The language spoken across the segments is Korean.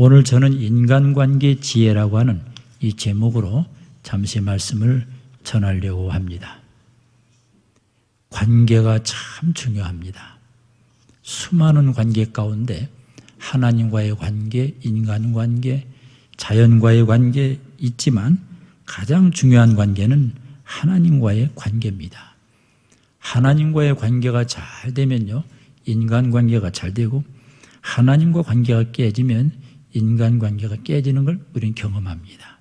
오늘 저는 인간관계 지혜라고 하는 이 제목으로 잠시 말씀을 전하려고 합니다. 관계가 참 중요합니다. 수많은 관계 가운데 하나님과의 관계, 인간관계, 자연과의 관계 있지만 가장 중요한 관계는 하나님과의 관계입니다. 하나님과의 관계가 잘 되면요, 인간관계가 잘 되고, 하나님과 관계가 깨지면 인간관계가 깨지는 걸 우리는 경험합니다.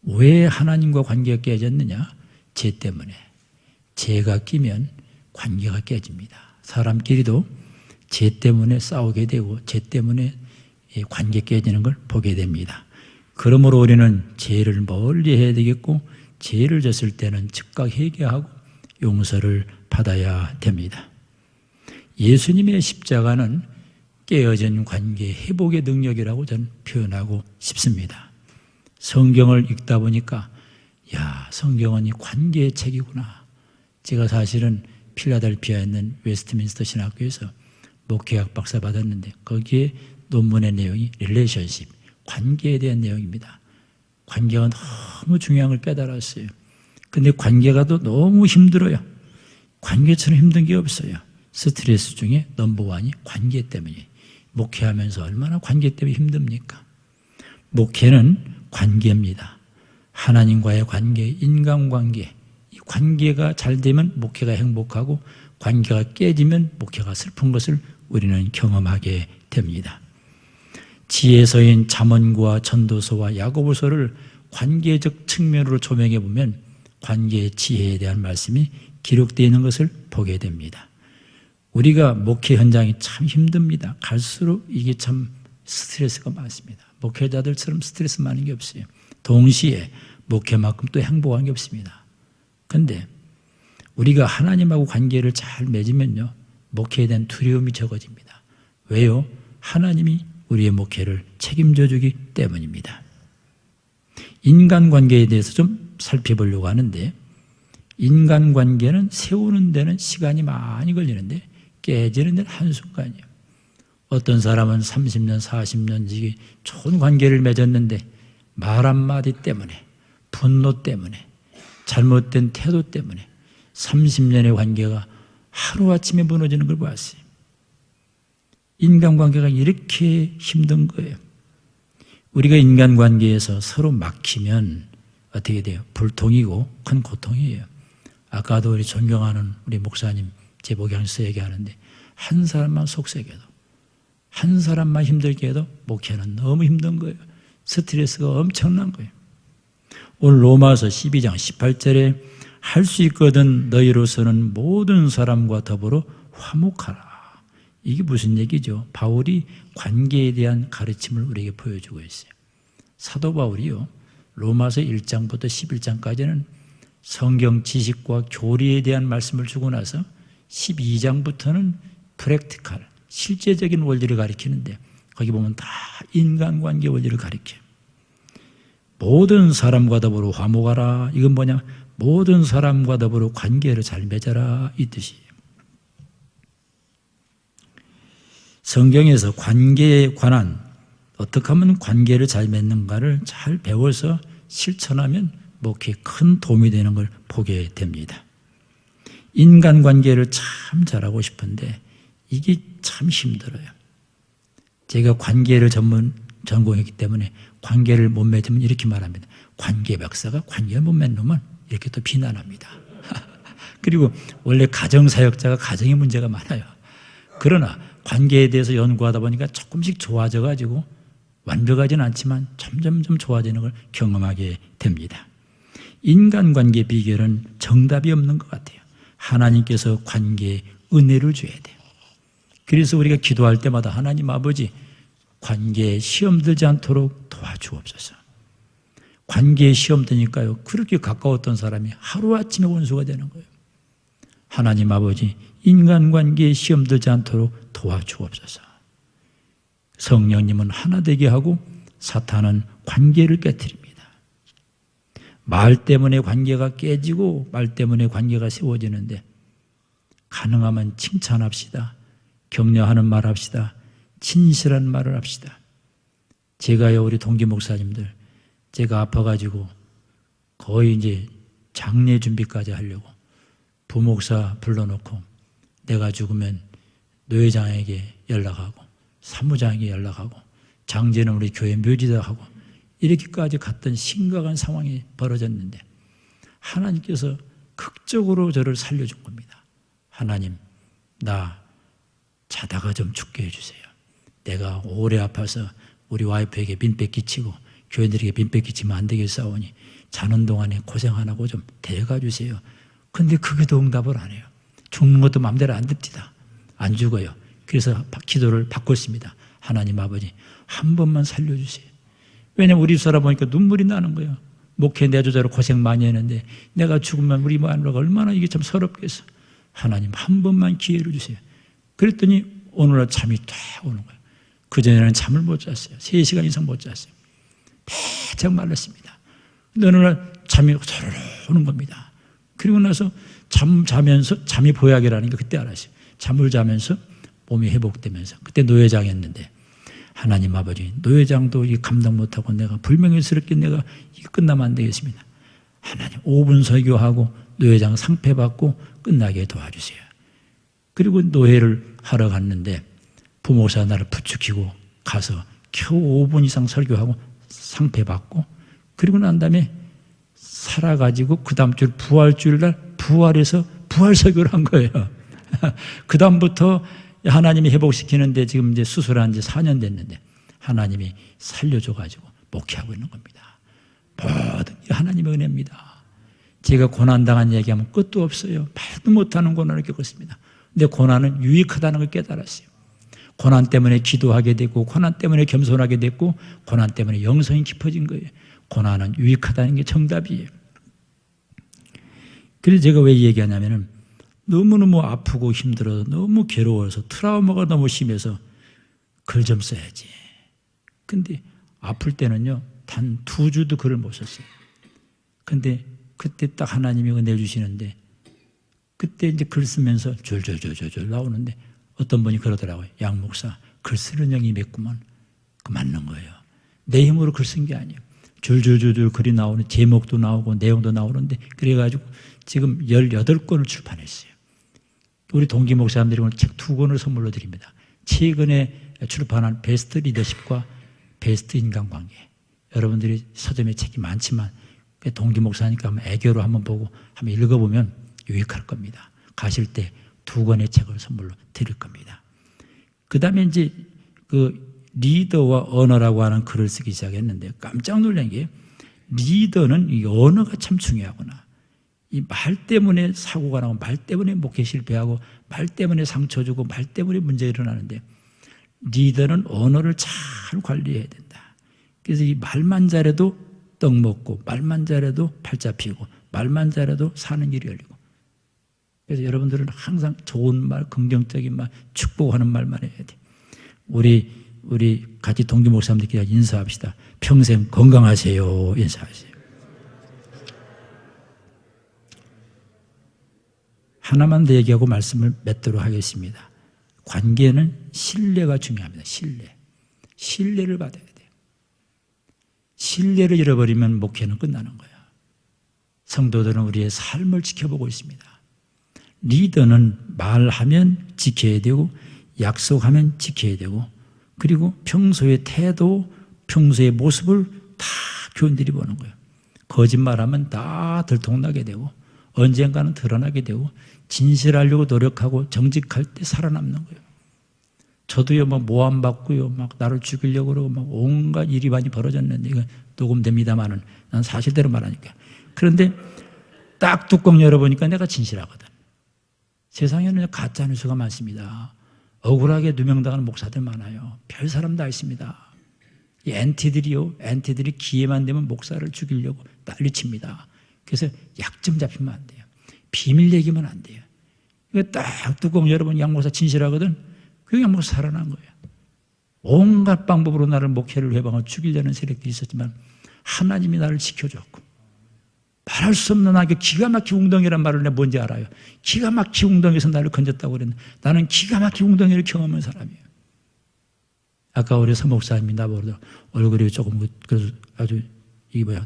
왜 하나님과 관계가 깨졌느냐? 죄 때문에. 죄가 끼면 관계가 깨집니다. 사람끼리도 죄 때문에 싸우게 되고 죄 때문에 관계 깨지는 걸 보게 됩니다. 그러므로 우리는 죄를 멀리 해야 되겠고, 죄를 졌을 때는 즉각 회개하고 용서를 받아야 됩니다. 예수님의 십자가는 깨어진 관계 회복의 능력이라고 저는 표현하고 싶습니다. 성경을 읽다 보니까 성경은 이 관계의 책이구나. 제가 사실은 필라델피아에 있는 웨스트민스터 신학교에서 목회학 박사 받았는데 거기에 논문의 내용이 릴레이션십, 관계에 대한 내용입니다. 관계가 너무 중요한 걸 깨달았어요. 근데 관계가 또 너무 힘들어요. 관계처럼 힘든 게 없어요. 스트레스 중에 넘버원이 관계 때문이에요. 목회하면서 얼마나 관계 때문에 힘듭니까? 목회는 관계입니다. 하나님과의 관계, 인간관계. 이 관계가 잘 되면 목회가 행복하고, 관계가 깨지면 목회가 슬픈 것을 우리는 경험하게 됩니다. 지혜서인 잠언과 전도서와 야고보서를 관계적 측면으로 조명해 보면 관계의 지혜에 대한 말씀이 기록되어 있는 것을 보게 됩니다. 우리가 목회 현장이 참 힘듭니다. 갈수록 이게 참 스트레스가 많습니다. 목회자들처럼 스트레스 많은 게 없어요. 동시에 목회만큼 또 행복한 게 없습니다. 그런데 우리가 하나님하고 관계를 잘 맺으면요, 목회에 대한 두려움이 적어집니다. 왜요? 하나님이 우리의 목회를 책임져 주기 때문입니다. 인간관계에 대해서 좀 살펴보려고 하는데, 인간관계는 세우는 데는 시간이 많이 걸리는데 깨지는 데는 한순간이에요. 어떤 사람은 30년, 40년 지기 좋은 관계를 맺었는데 말 한마디 때문에, 분노 때문에, 잘못된 태도 때문에 30년의 관계가 하루아침에 무너지는 걸 보았어요. 인간관계가 이렇게 힘든 거예요. 우리가 인간관계에서 서로 막히면 어떻게 돼요? 불통이고 큰 고통이에요. 아까도 우리 존경하는 우리 목사님 제복양에서 얘기하는데, 한 사람만 속색해도, 한 사람만 힘들게 해도 목회는 너무 힘든 거예요. 스트레스가 엄청난 거예요. 오늘 로마서 12장 18절에 할 수 있거든 너희로서는 모든 사람과 더불어 화목하라. 이게 무슨 얘기죠? 바울이 관계에 대한 가르침을 우리에게 보여주고 있어요. 사도 바울이요, 로마서 1장부터 11장까지는 성경 지식과 교리에 대한 말씀을 주고 나서 12장부터는 프랙티컬, 실제적인 원리를 가르치는데, 거기 보면 다 인간관계 원리를 가르쳐요. 모든 사람과 더불어 화목하라. 이건 뭐냐? 모든 사람과 더불어 관계를 잘 맺어라, 이 뜻이에요. 성경에서 관계에 관한, 어떻게 하면 관계를 잘 맺는가를 잘 배워서 실천하면 목회에 큰 도움이 되는 걸 보게 됩니다. 인간관계를 참 잘하고 싶은데 이게 참 힘들어요. 제가 관계를 전공했기 때문에 관계를 못 맺으면 이렇게 말합니다. 관계 박사가 관계를 못 맺으면 이렇게 또 비난합니다. 그리고 원래 가정사역자가 가정에 문제가 많아요. 그러나 관계에 대해서 연구하다 보니까 조금씩 좋아져가지고, 완벽하지는 않지만 점점점 좋아지는 걸 경험하게 됩니다. 인간관계 비결은 정답이 없는 것 같아요. 하나님께서 관계에 은혜를 줘야 돼요. 그래서 우리가 기도할 때마다 하나님 아버지, 관계에 시험 들지 않도록 도와주옵소서. 관계에 시험 드니까요, 그렇게 가까웠던 사람이 하루아침에 원수가 되는 거예요. 하나님 아버지, 인간관계에 시험 들지 않도록 도와주옵소서. 성령님은 하나 되게 하고 사탄은 관계를 깨트립니다. 말 때문에 관계가 깨지고 말 때문에 관계가 세워지는데, 가능하면 칭찬합시다. 격려하는 말 합시다. 진실한 말을 합시다. 제가요, 우리 동기 목사님들, 제가 아파가지고 거의 이제 장례 준비까지 하려고 부목사 불러놓고 내가 죽으면 노회장에게 연락하고 사무장에게 연락하고 장제는 우리 교회 묘지다 하고 이렇게까지 갔던 심각한 상황이 벌어졌는데 하나님께서 극적으로 저를 살려준 겁니다. 하나님, 나 자다가 좀 죽게 해주세요. 내가 오래 아파서 우리 와이프에게 민폐 끼치고 교회들에게 민폐 끼치면 안 되겠사오니 자는 동안에 고생 안 하고 좀 데려가 주세요. 근데 그게도 응답을 안 해요. 죽는 것도 마음대로 안 됩니다. 안 죽어요. 그래서 기도를 받고 있습니다. 하나님 아버지, 한 번만 살려주세요. 왜냐면 우리 살아 보니까 눈물이 나는 거예요. 목회 내조자로 고생 많이 했는데 내가 죽으면 우리 마누라가 얼마나 이게 참 서럽겠어. 하나님 한 번만 기회를 주세요. 그랬더니 오늘날 잠이 딱 오는 거예요. 그전에는 잠을 못 잤어요. 3시간 이상 못 잤어요. 배짝 말랐습니다. 근데 어느 날 잠이 서르르 오는 겁니다. 그리고 나서 자면서 잠이 보약이라는 게 그때 알았어요. 잠을 자면서 몸이 회복되면서 그때 노회장이었는데 하나님 아버지, 노회장도 이 감당 못하고 내가 불명예스럽게 내가 이거 끝나면 안 되겠습니다. 하나님 5분 설교하고 노회장 상패 받고 끝나게 도와주세요. 그리고 노회를 하러 갔는데 부목사 나를 부추기고 가서 겨우 5분 이상 설교하고 상패 받고 그리고 난 다음에 살아가지고 그 다음 주 부활주일날 부활해서 부활 설교를 한 거예요. 그 다음부터 하나님이 회복시키는데 지금 이제 수술한 지 4년 됐는데 하나님이 살려줘가지고 목회하고 있는 겁니다. 모든 게 하나님의 은혜입니다. 제가 고난당한 얘기하면 끝도 없어요. 말도 못하는 고난을 겪었습니다. 근데 고난은 유익하다는 걸 깨달았어요. 고난 때문에 기도하게 되고 고난 때문에 겸손하게 됐고 고난 때문에 영성이 깊어진 거예요. 고난은 유익하다는 게 정답이에요. 그래서 제가 왜 얘기하냐면은 너무너무 아프고 힘들어서 너무 괴로워서 트라우마가 너무 심해서 글 좀 써야지. 근데 아플 때는요 단 2주도 글을 못 썼어요. 근데 그때 딱 하나님이 은혜 주시는데 그때 이제 글 쓰면서 줄줄줄줄 나오는데 어떤 분이 그러더라고요. 양 목사, 글 쓰는 영이 맺구만. 그 맞는 거예요. 내 힘으로 글 쓴 게 아니에요. 줄줄줄줄 글이 나오는 제목도 나오고 내용도 나오는데 그래가지고 지금 18권을 출판했어요. 우리 동기 목사님들이 오늘 책 2권을 선물로 드립니다. 최근에 출판한 베스트 리더십과 베스트 인간관계. 여러분들이 서점에 책이 많지만 동기 목사니까 한번 애교로 한번 보고 한번 읽어보면 유익할 겁니다. 가실 때 2권의 책을 선물로 드릴 겁니다. 그 다음에 이제 그 리더와 언어라고 하는 글을 쓰기 시작했는데 깜짝 놀란 게 리더는 이 언어가 참 중요하구나. 이 말 때문에 사고가 나고 말 때문에 목회 실패하고 말 때문에 상처 주고 말 때문에 문제가 일어나는데 리더는 언어를 잘 관리해야 된다. 그래서 이 말만 잘해도 떡 먹고 말만 잘해도 팔자 피고 말만 잘해도 사는 길이 열리고 그래서 여러분들은 항상 좋은 말, 긍정적인 말, 축복하는 말만 해야 돼. 우리 같이 동기 목사님들끼리 인사합시다. 평생 건강하세요. 인사하세요. 하나만 더 얘기하고 말씀을 맺도록 하겠습니다. 관계는 신뢰가 중요합니다. 신뢰를 받아야 돼요. 신뢰를 잃어버리면 목회는 끝나는 거예요. 성도들은 우리의 삶을 지켜보고 있습니다. 리더는 말하면 지켜야 되고 약속하면 지켜야 되고 그리고 평소의 태도, 평소의 모습을 다 교인들이 보는 거예요. 거짓말하면 다 들통나게 되고 언젠가는 드러나게 되고 진실하려고 노력하고 정직할 때 살아남는 거예요. 저도요, 막 모함받고요, 막 나를 죽이려고 그러고 막 온갖 일이 많이 벌어졌는데 이거 녹음됩니다만은 난 사실대로 말하니까. 그런데 딱 뚜껑 열어보니까 내가 진실하거든. 세상에는 가짜 뉴스가 많습니다. 억울하게 누명당하는 목사들 많아요. 별 사람 다 있습니다. 이 엔티들이 기회만 되면 목사를 죽이려고 난리칩니다. 그래서 약점 잡히면 안 돼요. 비밀 얘기면 안 돼요. 이거 딱 뚜껑 열어보니 양 목사 진실하거든. 그 양 목사 살아난 거예요. 온갖 방법으로 나를 목회를 해방하고 죽이려는 세력들이 있었지만 하나님이 나를 지켜줬고 말할 수 없는 나에게 기가 막힌 웅덩이란 말을 내가 뭔지 알아요. 기가 막힌 웅덩이에서 나를 건졌다고 그랬는데 나는 기가 막힌 웅덩이를 경험한 사람이에요. 아까 우리 서목사님이 나보고 얼굴이 조금 그래서 아주 이게 뭐야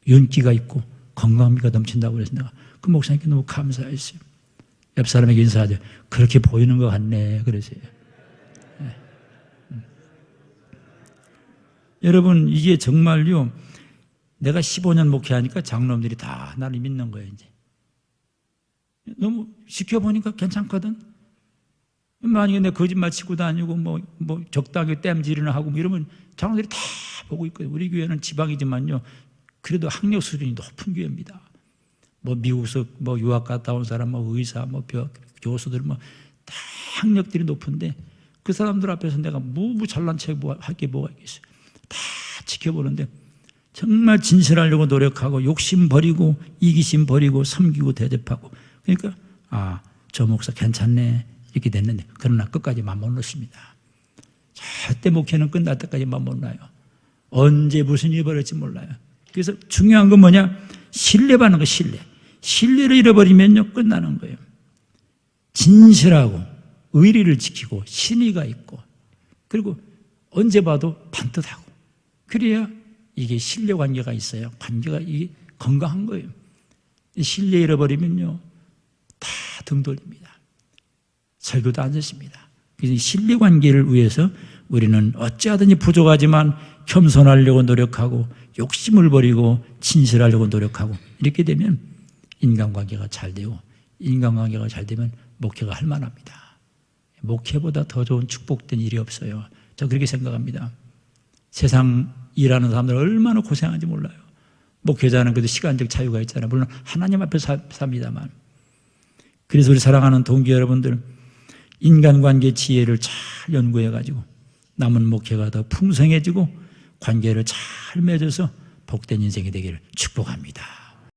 윤기가 있고 건강미가 넘친다고 그래서 내가 그 목사님께 너무 감사했어요. 옆 사람에게 인사하죠. 그렇게 보이는 것 같네 그러세요. 네. 여러분 이게 정말요. 내가 15년 목회하니까 장로님들이 다 나를 믿는 거예요. 이제 너무 지켜보니까 괜찮거든. 만약에 내가 거짓말 치고 다니고 뭐 적당히 땜질이나 하고 뭐 이러면 장로들이 다 보고 있거든요. 우리 교회는 지방이지만요. 그래도 학력 수준이 높은 교회입니다. 뭐 미국에서 뭐 유학 갔다 온 사람, 뭐 의사, 뭐 교수들 뭐 다 학력들이 높은데 그 사람들 앞에서 내가 뭐 잘난 척 할 게 뭐가 있겠어요. 다 지켜보는데 정말 진실하려고 노력하고 욕심 버리고 이기심 버리고 섬기고 대접하고 그러니까 저 목사 괜찮네 이렇게 됐는데 그러나 끝까지 맘 못 놓습니다. 절대 목회는 끝날 때까지 맘 못 놔요. 언제 무슨 일이 벌어질지 몰라요. 그래서 중요한 건 뭐냐? 신뢰받는 거 신뢰를 잃어버리면요 끝나는 거예요. 진실하고 의리를 지키고 신의가 있고 그리고 언제 봐도 반듯하고 그래야 이게 신뢰관계가 있어요. 관계가 이게 건강한 거예요. 신뢰 잃어버리면요 다 등 돌립니다. 설교도 안 듣습니다. 그래서 신뢰관계를 위해서 우리는 어찌하든지 부족하지만 겸손하려고 노력하고 욕심을 버리고 진실하려고 노력하고 이렇게 되면 인간관계가 잘 되고 인간관계가 잘 되면 목회가 할 만합니다. 목회보다 더 좋은 축복된 일이 없어요. 저 그렇게 생각합니다. 세상 일하는 사람들 얼마나 고생하는지 몰라요. 목회자는 그래도 시간적 자유가 있잖아요. 물론 하나님 앞에 삽니다만. 그래서 우리 사랑하는 동기 여러분들 인간관계 지혜를 잘 연구해가지고 남은 목회가 더 풍성해지고 관계를 잘 맺어서 복된 인생이 되기를 축복합니다.